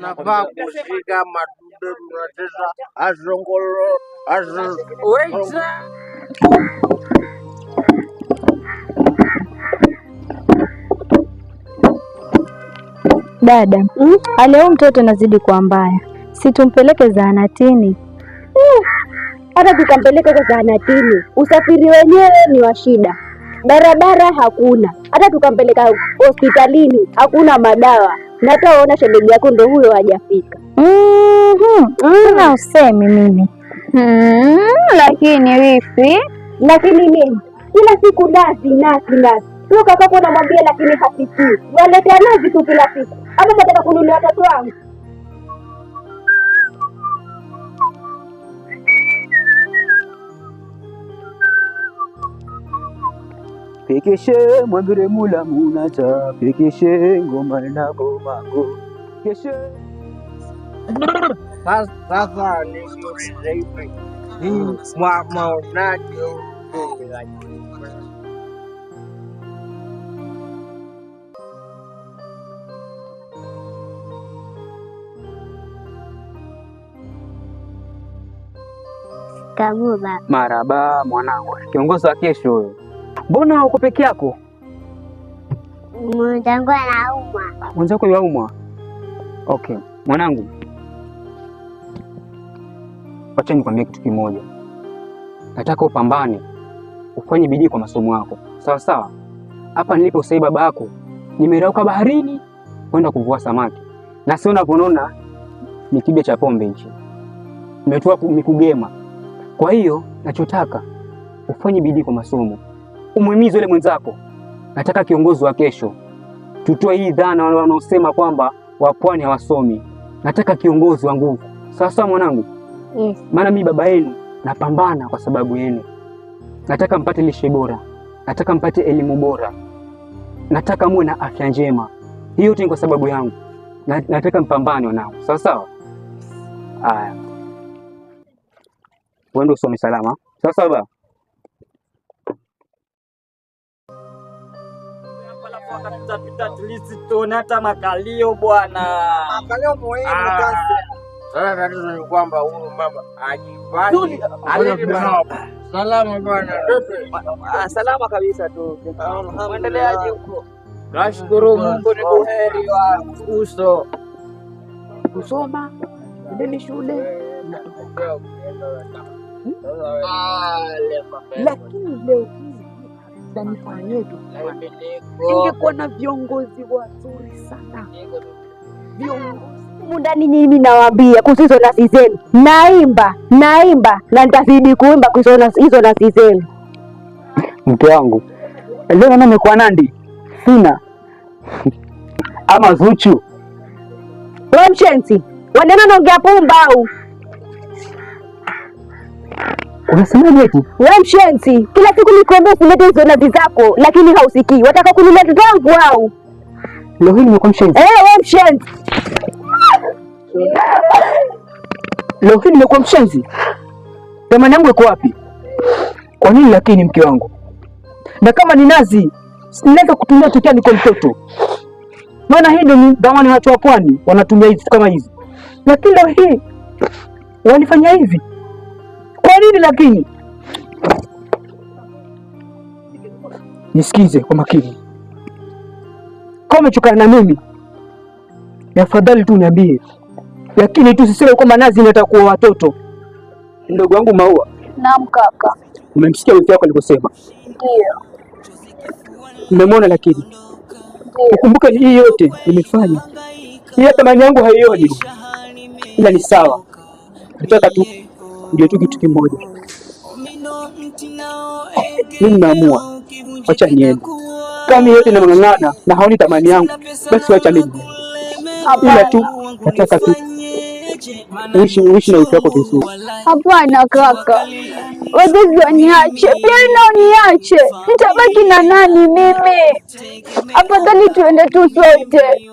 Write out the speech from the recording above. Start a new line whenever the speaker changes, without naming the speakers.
tunafaa kushika madude tunacheza azongolo
Dada, hali ya mtoto nazidi kuwa mbaya, si tumpeleke zahanatini?
Hata tukampeleka kwa zahanatini, usafiri wenyewe ni wa shida, barabara hakuna. Hata tukampeleka hospitalini hakuna madawa, na hata waona shemeji yako ndo huyo hajafika.
Na usemi mimi
lakini wifi, lakini nini? Kila siku nasi sio kakako namwambia, lakini hasikii. Waletea nazi tu kila siku, ama nataka kununulia watoto wangu.
Pekeshe mwambire mula munata pekeshe ngoma na gomango pekeshe.
Sasa ni maonaje
Kabuba.
Maraba mwanangu, kiongozi wa kesho huyo. Mbona uko peke yako?
Mwenzangu anaumwa.
Mwenzako yaumwa? Okay, mwanangu, wacha nikwambie kitu kimoja. Nataka upambane, ufanye bidii kwa masomo yako, sawa sawa? Hapa nilipo sasa, baba yako nimerauka baharini kwenda kuvua samaki, na sio unapoona ni kibia cha pombe hichi, nimetoa mikugema. Kwa hiyo nachotaka ufanye bidii kwa masomo, umuhimize yule mwenzako. Nataka kiongozi wa kesho tutoe hii dhana wanaosema kwamba wapwani hawasomi. Nataka kiongozi wa nguvu, sawa sawa mwanangu?
Yes.
Maana mimi baba yenu napambana kwa sababu yenu. Nataka mpate lishe bora, nataka mpate elimu bora, nataka muwe na afya njema. Hiyo yote ni kwa sababu yangu. Nataka mpambane wanangu, sawa sawa? Haya, wewe ndio usome salama, sawa sawa?
Hata makalio bwana,
makalio muhimu kazi. Sasa tatizo ni kwamba huyu baba ajifanyi salama bwana.
Salama kabisa tu. Muendeleaje huko? Nashukuru Mungu, ni buheri wa uso. Kusoma endeni shule, lakini leo hii taifa yetu ingekuwa na viongozi wazuri sana.
Mundani mimi nawaambia kuhusu hizo nasi zenu, naimba na nitazidi kuimba kuhusu hizo nasi zenu.
Mke wangu leo nani amekuwa Nandi? Sina ama Zuchu?
Wewe mshenzi, wanena naongea pumba au?
Unasemaje eti?
Wewe mshenzi, kila siku nikuambia usilete hizo nazi zako, lakini hausikii. Wataka kunilia mtoto wangu au?
Leo hii nimekuwa mshenzi.
Wewe mshenzi.
Leo hii nimekuwa mshenzi. Thamani yangu iko wapi? Kwa nini lakini mke wangu? Na kama ni nazi, sinaweza kutumia tokea niko mtoto. Maana hii ndio dhamani watu wa pwani wanatumia hizi kama hizi. Lakini leo hii walifanya hivi. Kwa nini lakini? Nisikize kwa makini. Kama umechukana na mimi, afadhali tu niambie. Lakini tu siseme kwamba nazi inataka kuwa watoto. Ndugu wangu Maua.
Naam kaka.
Umemsikia wiki yako alivyosema?
Ndio.
Umemwona lakini? Ukumbuke hii yote nimefanya. Hii thamani yangu haioni. Ila ni sawa. Nataka tu ndio tu kitu kimoja. Mimi naamua. Wacha niende. Kama yote inang'ang'ana na haoni thamani yangu, basi wacha mimi. Ila tu nataka tu uishi na wiki yako vizuri.
Hapana kaka, wazazi waniache, pia uniache. Nitabaki na nani mimi? Afadhali tuende tu sote.